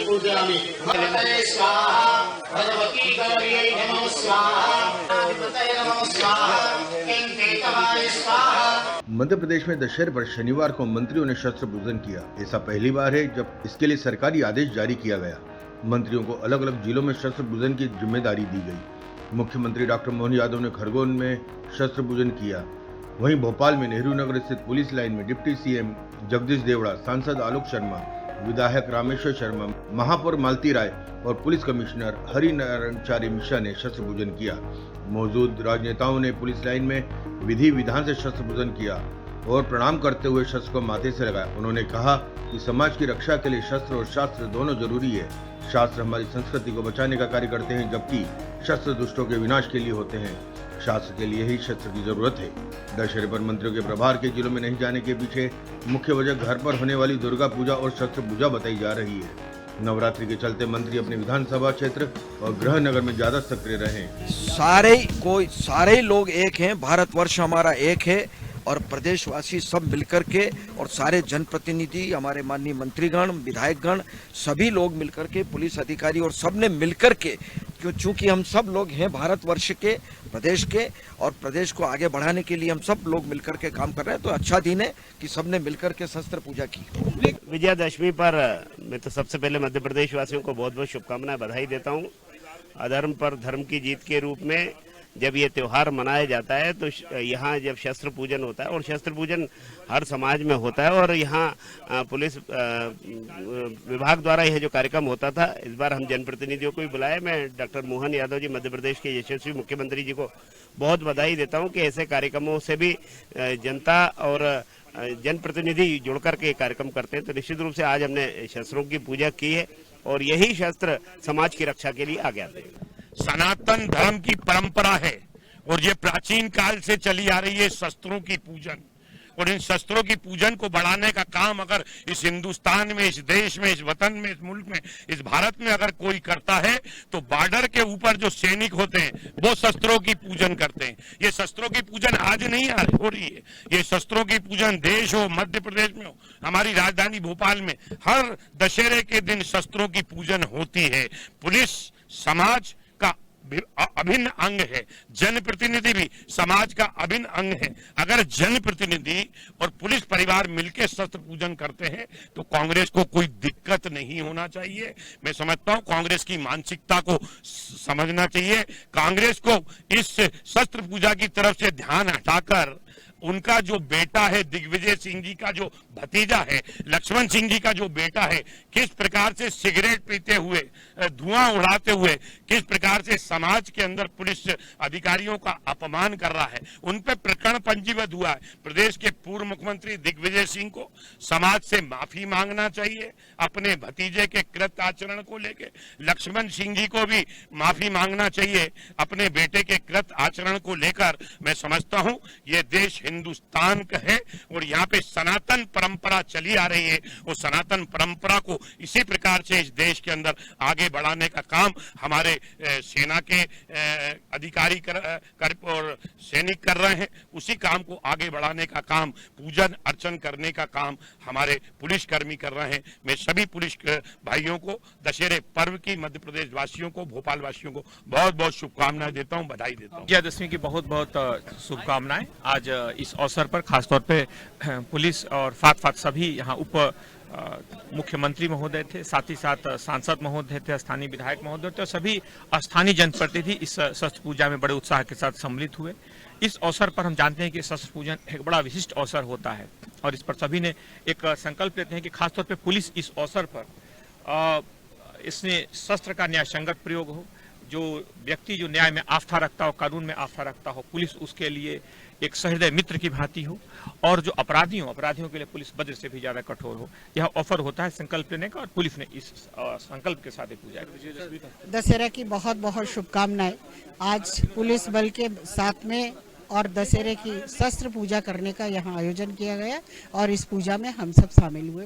पूजयामि। भगवते स्वाहा, भगवती गौर्यै नमो स्वाहा, अधिपतये नमो स्वाहा, केतवाय स्वाहा। मध्य प्रदेश में दशहरे पर शनिवार को मंत्रियों ने शस्त्र पूजन किया। ऐसा पहली बार है जब इसके लिए सरकारी आदेश जारी किया गया। मंत्रियों को अलग अलग जिलों में शस्त्र पूजन की जिम्मेदारी दी गई। मुख्यमंत्री डॉक्टर मोहन यादव ने खरगोन में शस्त्र पूजन किया। वहीं भोपाल में नेहरू नगर स्थित पुलिस लाइन में डिप्टी सीएम जगदीश देवड़ा, सांसद आलोक शर्मा, विधायक रामेश्वर शर्मा, महापौर मालती राय और पुलिस कमिश्नर हरिनारायण मिश्रा ने शस्त्र पूजन किया। मौजूद राजनेताओं ने पुलिस लाइन में विधि विधान से शस्त्र पूजन किया और प्रणाम करते हुए शस्त्र को माथे से लगाया। उन्होंने कहा कि समाज की रक्षा के लिए शस्त्र और शास्त्र दोनों जरूरी है। शास्त्र हमारी संस्कृति को बचाने का कार्य करते हैं, जबकि शस्त्र दुष्टों के विनाश के लिए होते हैं। शास्त्र के लिए ही शस्त्र की जरूरत है। दशहरे पर मंत्रियों के प्रभार के जिलों में नहीं जाने के पीछे मुख्य वजह घर पर होने वाली दुर्गा पूजा और शस्त्र पूजा बताई जा रही है। नवरात्रि के चलते मंत्री अपने विधानसभा क्षेत्र और गृह नगर में ज्यादा सक्रिय रहे। सारे लोग एक हैं, भारतवर्ष हमारा एक है और प्रदेशवासी सब मिलकर के और सारे जनप्रतिनिधि, हमारे माननीय मंत्रीगण, विधायकगण, सभी लोग मिलकर के, पुलिस अधिकारी और सब ने मिलकर के, चूंकि हम सब लोग हैं भारतवर्ष के, प्रदेश के, और प्रदेश को आगे बढ़ाने के लिए हम सब लोग मिलकर के काम कर रहे हैं। तो अच्छा दिन है कि सबने मिलकर के शस्त्र पूजा की। विजयादशमी पर मैं तो सबसे पहले मध्य प्रदेश वासियों को बहुत बहुत शुभकामनाएं, बधाई देता हूं। अधर्म पर धर्म की जीत के रूप में जब ये त्योहार मनाया जाता है तो यहाँ जब शस्त्र पूजन होता है, और शस्त्र पूजन हर समाज में होता है, और यहाँ पुलिस विभाग द्वारा यह जो कार्यक्रम होता था, इस बार हम जनप्रतिनिधियों को भी बुलाए। मैं डॉक्टर मोहन यादव जी, मध्य प्रदेश के यशस्वी मुख्यमंत्री जी को बहुत बधाई देता हूँ कि ऐसे कार्यक्रमों से भी जनता और जनप्रतिनिधि जुड़कर के कार्यक्रम करते हैं। तो निश्चित रूप से आज हमने शस्त्रों की पूजा की है और यही शस्त्र समाज की रक्षा के लिए आगे आते हैं। सनातन धर्म की परंपरा है और ये प्राचीन काल से चली आ रही है शस्त्रों की पूजन, और इन शस्त्रों की पूजन को बढ़ाने का काम अगर इस हिंदुस्तान में, इस देश में, इस वतन में, इस मुल्क में, इस भारत में अगर कोई करता है तो बॉर्डर के ऊपर जो सैनिक होते हैं वो शस्त्रों की पूजन करते हैं। ये शस्त्रों की पूजन आज नहीं हो रही है, ये शस्त्रों की पूजन देश हो, मध्य प्रदेश में हो, हमारी राजधानी भोपाल में हर दशहरे के दिन शस्त्रों की पूजन होती है। पुलिस समाज का अभिन्न अंग है, जनप्रतिनिधि भी समाज का अभिन्न अंग है। अगर जनप्रतिनिधि और पुलिस परिवार मिलकर शस्त्र पूजन करते हैं तो कांग्रेस को कोई दिक्कत नहीं होना चाहिए। मैं समझता हूं कांग्रेस की मानसिकता को समझना चाहिए। कांग्रेस को इस शस्त्र पूजा की तरफ से ध्यान हटाकर उनका जो बेटा है, दिग्विजय सिंह जी का जो भतीजा है, लक्ष्मण सिंह जी का जो बेटा है, किस प्रकार से सिगरेट पीते हुए, धुआं उड़ाते हुए, किस प्रकार से समाज के अंदर पुलिस अधिकारियों का अपमान कर रहा है, उन पर प्रकरण पंजीबद्ध हुआ है। प्रदेश के पूर्व मुख्यमंत्री दिग्विजय सिंह को समाज से माफी मांगना चाहिए अपने भतीजे के कृत आचरण को लेकर। लक्ष्मण सिंह जी को भी माफी मांगना चाहिए अपने बेटे के कृत आचरण को लेकर। मैं समझता हूं ये देश हिंदुस्तान का है और यहाँ पे सनातन परंपरा चली आ रही है, और सनातन परंपरा को इसी प्रकार से इस देश के अंदर आगे बढ़ाने का काम हमारे सेना के अधिकारी और सैनिक कर रहे हैं। उसी काम को आगे बढ़ाने का काम, पूजन अर्चन करने का काम हमारे पुलिस कर्मी कर रहे हैं। मैं सभी पुलिस भाइयों को दशहरे पर्व की, मध्य प्रदेश वासियों को, भोपाल वासियों को बहुत बहुत शुभकामनाएं देता हूं, बधाई देता हूं। विजयादशमी की बहुत बहुत शुभकामनाएं। आज इस अवसर पर खासतौर पे पुलिस और साथ सभी यहाँ उप मुख्यमंत्री महोदय थे, साथ ही साथ सांसद महोदय थे, स्थानीय विधायक महोदय थे, और सभी स्थानीय जनप्रतिनिधि इस शस्त्र पूजा में बड़े उत्साह के साथ सम्मिलित हुए। इस अवसर पर हम जानते हैं कि शस्त्र पूजन एक बड़ा विशिष्ट अवसर होता है और इस पर सभी ने एक संकल्प लेते हैं कि खासतौर पर पुलिस इस अवसर पर इसमें शस्त्र का न्यायसंगत प्रयोग हो। जो व्यक्ति जो न्याय में आस्था रखता हो, कानून में आस्था रखता हो, पुलिस उसके लिए एक सहृदय मित्र की भांति हो, और जो अपराधियों के लिए पुलिस वज्र से भी ज्यादा कठोर हो। यह ऑफर होता है संकल्प लेने का, और पुलिस ने इस संकल्प के साथ पूजा की। दशहरा की बहुत बहुत शुभकामनाएं। आज पुलिस बल के साथ में और दशहरे की शस्त्र पूजा करने का यहाँ आयोजन किया गया और इस पूजा में हम सब शामिल हुए।